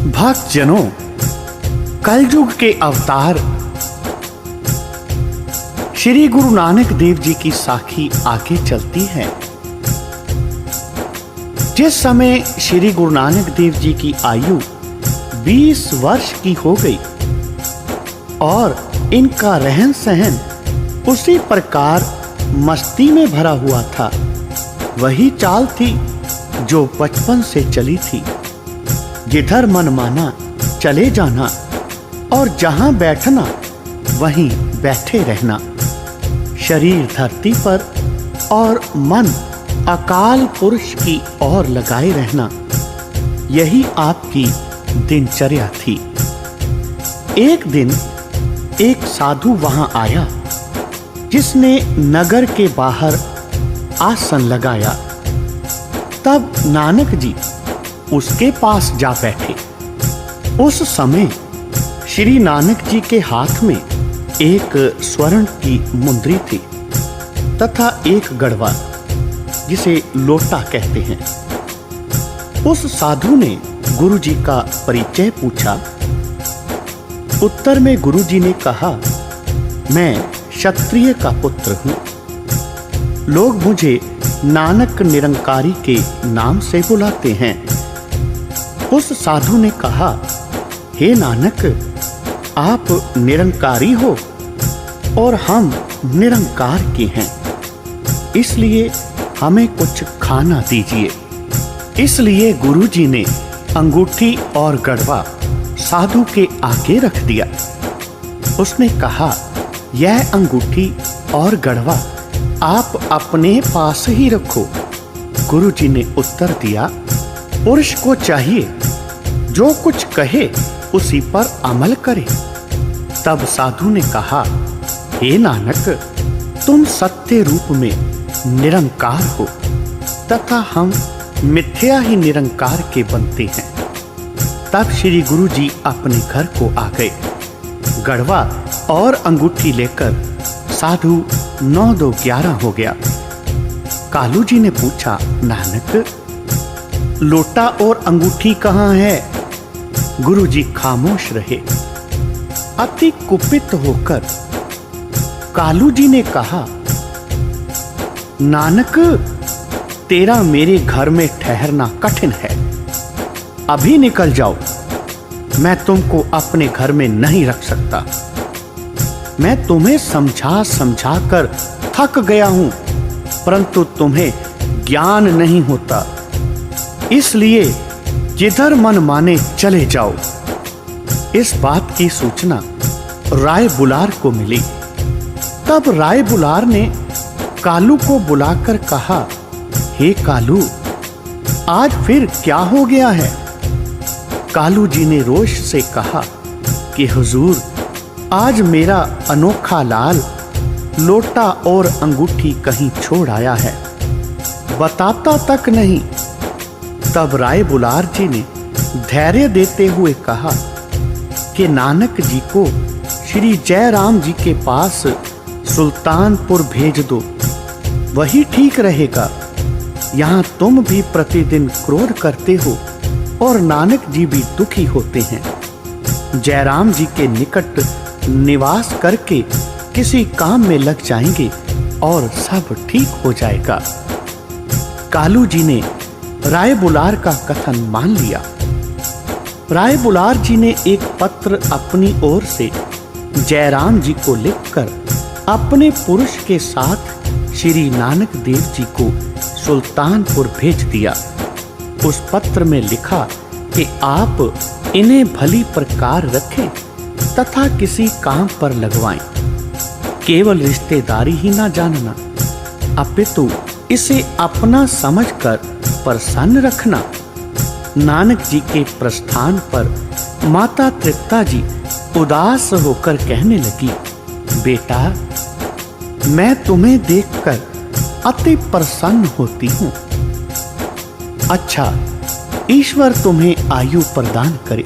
भक्तजनों, कलयुग के अवतार श्री गुरु नानक देव जी की साखी आगे चलती है। जिस समय श्री गुरु नानक देव जी की आयु 20 वर्ष की हो गई और इनका रहन सहन उसी प्रकार मस्ती में भरा हुआ था, वही चाल थी जो बचपन से चली थी। जिधर मन माना चले जाना और जहां बैठना वहीं बैठे रहना, शरीर धरती पर और मन अकाल पुरुष की ओर लगाए रहना, यही आपकी दिनचर्या थी। एक दिन एक साधु वहां आया जिसने नगर के बाहर आसन लगाया। तब नानक जी उसके पास जा बैठे। उस समय श्री नानक जी के हाथ में एक स्वर्ण की मुंदरी थी तथा एक गड़वा जिसे लोटा कहते हैं। उस साधु ने गुरु जी का परिचय पूछा। उत्तर में गुरु जी ने कहा, मैं क्षत्रिय का पुत्र हूं। लोग मुझे नानक निरंकारी के नाम से बुलाते हैं। उस साधु ने कहा, हे नानक, आप निरंकारी हो और हम निरंकार के हैं, इसलिए हमें कुछ खाना दीजिए। इसलिए गुरु जी ने अंगूठी और गड़वा साधु के आगे रख दिया। उसने कहा, यह अंगूठी और गड़वा आप अपने पास ही रखो। गुरु जी ने उत्तर दिया, पुरुष को चाहिए जो कुछ कहे उसी पर अमल करे। तब साधु ने कहा, हे नानक, तुम सत्य रूप में निरंकार हो तथा हम मिथ्या ही निरंकार के बनते हैं। तब श्री गुरु जी अपने घर को आ गए। गड़वा और अंगूठी लेकर साधु 9-2-11 हो गया। कालू जी ने पूछा, नानक, लोटा और अंगूठी कहां है? गुरु जी खामोश रहे। अति कुपित होकर कालू जी ने कहा, नानक, तेरा मेरे घर में ठहरना कठिन है। अभी निकल जाओ, मैं तुमको अपने घर में नहीं रख सकता। मैं तुम्हें समझा समझा कर थक गया हूं, परंतु तुम्हें ज्ञान नहीं होता, इसलिए जिधर मन माने चले जाओ। इस बात की सूचना राय बुलार को मिली। तब राय बुलार ने कालू को बुलाकर कहा, हे कालू, आज फिर क्या हो गया है? कालू जी ने रोष से कहा कि हुजूर, आज मेरा अनोखा लाल लोटा और अंगूठी कहीं छोड़ आया है, बताता तक नहीं। तब राय बुलार जी ने धैर्य देते हुए कहा कि नानक जी को श्री जयराम जी के पास सुल्तानपुर भेज दो, वही ठीक रहेगा। यहाँ तुम भी प्रतिदिन क्रोध करते हो और नानक जी भी दुखी होते हैं। जयराम जी के निकट निवास करके किसी काम में लग जाएंगे और सब ठीक हो जाएगा। कालू जी ने राय बुलार का कथन मान लिया। राय बुलार जी ने एक पत्र अपनी ओर से जयराम जी को लिखकर अपने पुरुष के साथ श्री नानक देव जी को सुल्तानपुर भेज दिया। उस पत्र में लिखा कि आप इन्हें भली प्रकार रखें तथा किसी काम पर लगवाएं। केवल रिश्तेदारी ही ना जानना, अपितु इसे अपना समझकर प्रसन्न रखना। नानक जी के प्रस्थान पर माता तृप्ता जी उदास होकर कहने लगी, बेटा, मैं तुम्हें देखकर अति प्रसन्न होती हूं। अच्छा, ईश्वर तुम्हें आयु प्रदान करे।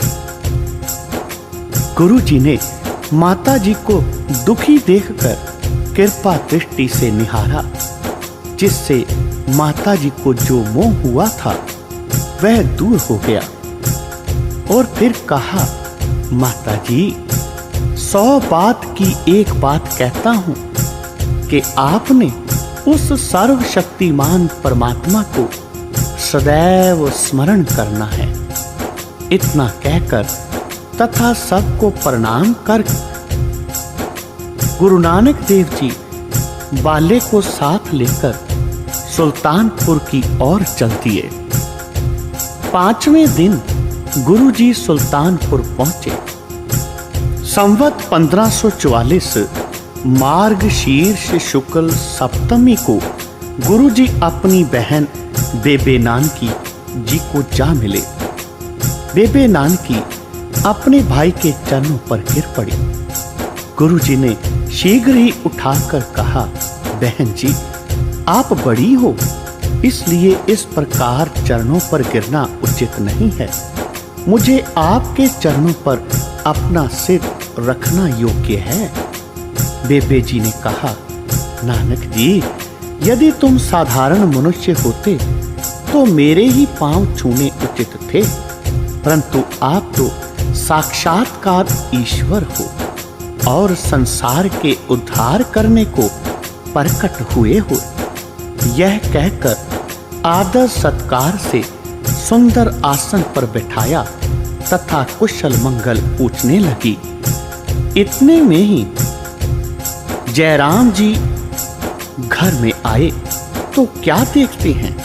गुरु जी ने माता जी को दुखी देखकर कृपा दृष्टि से निहारा, जिससे माता जी को जो मोह हुआ था वह दूर हो गया। और फिर कहा, माता जी, 100 बात की एक बात कहता हूं कि आपने उस सर्वशक्तिमान परमात्मा को सदैव स्मरण करना है। इतना कहकर तथा सबको प्रणाम कर गुरु नानक देव जी बाले को साथ लेकर सुल्तानपुर की ओर चल दिए। 5वें दिन गुरु जी सुल्तानपुर पहुंचे। संवत 1544 मार्गशीर्ष शुक्ल सप्तमी को गुरु जी अपनी बहन बेबे नानकी जी को जा मिले। बेबे नानकी अपने भाई के चरणों पर गिर पड़ी। गुरु जी ने शीघ्र ही उठाकर कहा, बहन जी, आप बड़ी हो, इसलिए इस प्रकार चरणों पर गिरना उचित नहीं है। मुझे आपके चरणों पर अपना सिर रखना योग्य है। बेबे जी ने कहा, नानक जी, यदि तुम साधारण मनुष्य होते तो मेरे ही पांव छूने उचित थे, परंतु आप तो साक्षात्कार ईश्वर हो और संसार के उद्धार करने को प्रकट हुए हो। यह कहकर आदर सत्कार से सुंदर आसन पर बैठाया तथा कुशल मंगल पूछने लगी। इतने में ही जयराम जी घर में आए तो क्या देखते हैं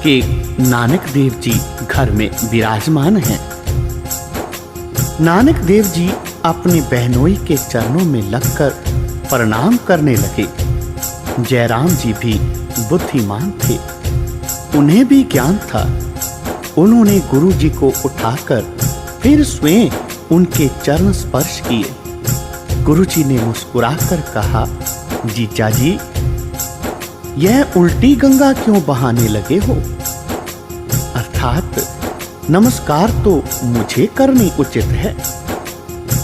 कि नानक देव जी घर में विराजमान हैं। नानक देव जी अपने बहनोई के चरणों में लगकर प्रणाम करने लगे। जयराम जी भी बुद्धिमान थे, उन्हें भी ज्ञान था। उन्होंने गुरु जी को उठाकर फिर स्वयं उनके चरण स्पर्श किए। गुरु जी ने मुस्कुराकर कहा, जीजा जी, यह उल्टी गंगा क्यों बहाने लगे हो? अर्थात नमस्कार तो मुझे करनी उचित है,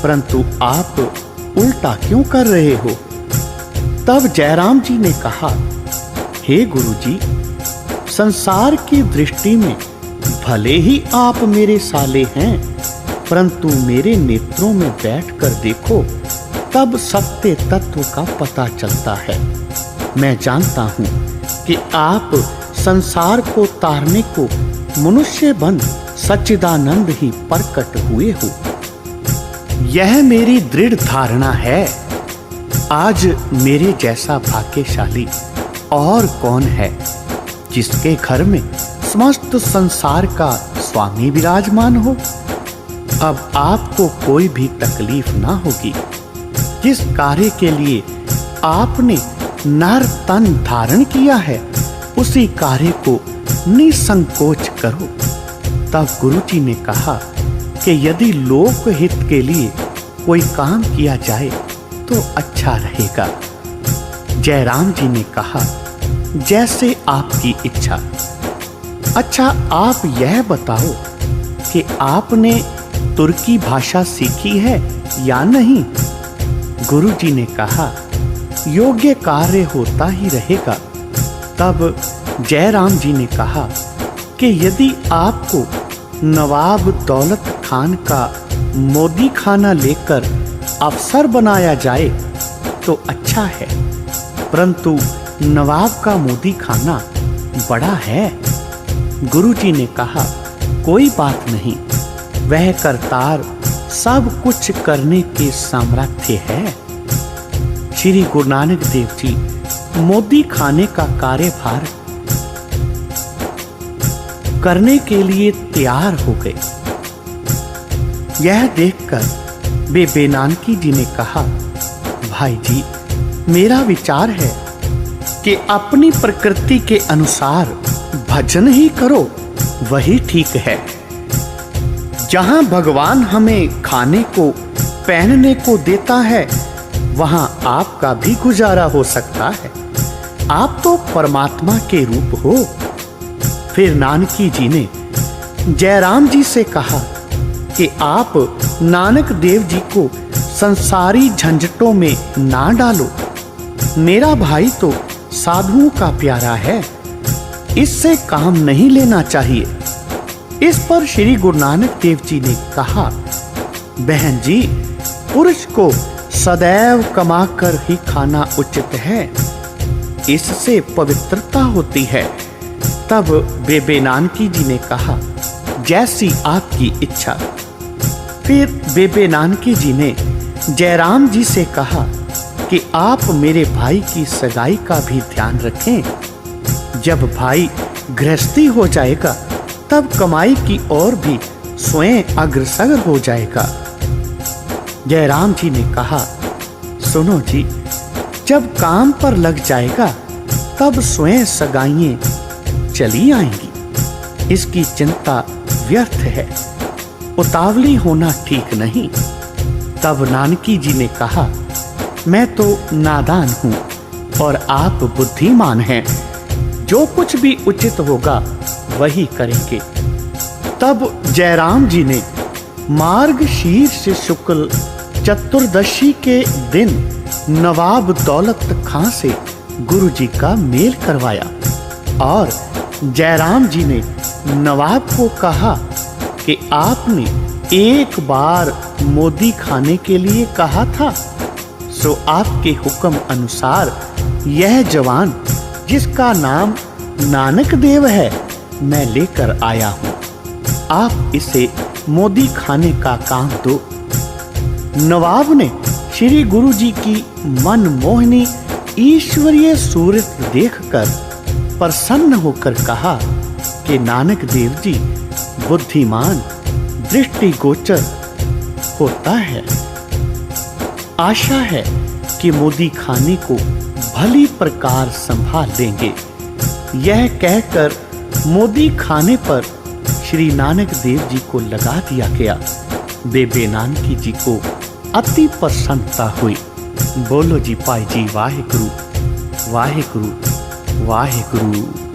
परंतु आप उल्टा क्यों कर रहे हो? तब जयराम जी ने कहा, हे गुरु जी, संसार की दृष्टि में भले ही आप मेरे साले हैं, परंतु मेरे नेत्रों में बैठकर देखो, तब सत्य तत्व का पता चलता है। मैं जानता हूं कि आप संसार को तारने को मनुष्य बन सच्चिदानंद ही प्रकट हुए हो। यह मेरी दृढ़ धारणा है। आज मेरे जैसा भाग्यशाली और कौन है जिसके घर में समस्त संसार का स्वामी विराजमान हो। अब आपको कोई भी तकलीफ ना होगी। जिस कार्य के लिए आपने नर तन धारण किया है, उसी कार्य को निसंकोच करो। तब गुरुजी ने कहा कि यदि लोक हित के लिए कोई काम किया जाए तो अच्छा रहेगा। जयराम जी ने कहा, जैसे आपकी इच्छा। अच्छा, आप यह बताओ कि आपने तुर्की भाषा सीखी है या नहीं? गुरुजी ने कहा, योग्य कार्य होता ही रहेगा। तब जयराम जी ने कहा कि यदि आपको नवाब दौलत खान का मोदी खाना लेकर अफसर बनाया जाए तो अच्छा है, परंतु नवाब का मोदी खाना बड़ा है। गुरुजी ने कहा, कोई बात नहीं, वह करतार सब कुछ करने के सामर्थ्य है। श्री गुरु नानक देव जी मोदी खाने का कार्यभार करने के लिए तैयार हो गए। यह देखकर बेबे नानकी जी ने कहा, भाई जी, मेरा विचार है कि अपनी प्रकृति के अनुसार भजन ही करो, वही ठीक है। जहां भगवान हमें खाने को पहनने को देता है, वहां आपका भी गुजारा हो सकता है। आप तो परमात्मा के रूप हो। फिर नानकी जी ने जयराम जी से कहा कि आप नानक देव जी को संसारी झंझटों में ना डालो। मेरा भाई तो साधुओं का प्यारा है, इससे काम नहीं लेना चाहिए। इस पर श्री गुरु नानक देव जी ने कहा, बहन जी, पुरुष को सदैव कमाकर ही खाना उचित है, इससे पवित्रता होती है। तब बेबे नानकी जी ने कहा, जैसी आपकी इच्छा। फिर बेबे नानकी जी ने जयराम जी से कहा कि आप मेरे भाई की सगाई का भी ध्यान रखें। जब भाई गृहस्थी हो जाएगा तब कमाई की ओर भी स्वयं अग्रसर हो जाएगा। जयराम जी ने कहा, सुनो जी, जब काम पर लग जाएगा तब स्वयं सगाइयां चली आएंगी। इसकी चिंता व्यर्थ है, उतावली होना ठीक नहीं। तब नानकी जी ने कहा, मैं तो नादान हूं और आप बुद्धिमान हैं, जो कुछ भी उचित होगा वही करेंगे। तब जयराम जी ने मार्गशीर्ष शुक्ल चतुर्दशी के दिन नवाब दौलत खां से गुरु जी का मेल करवाया और जयराम जी ने नवाब को कहा कि आपने एक बार मोदी खाने के लिए कहा था, सो आपके हुक्म अनुसार यह जवान जिसका नाम नानक देव है मैं लेकर आया हूं। आप इसे मोदी खाने का काम दो। नवाब ने श्री गुरु जी की मनमोहनी ईश्वरीय सूरत देखकर प्रसन्न होकर कहा कि नानक देव जी बुद्धिमान, दृष्टिगोचर होता है। आशा है कि मोदी खाने को भली प्रकार संभाल लेंगे। यह कहकर मोदी खाने पर श्री नानक देव जी को लगा दिया गया। बेबे नानकी जी को अति प्रसन्नता हुई। बोलो जी पाई जी वाहे गुरु, वाहे गुरु, वाहे गुरु।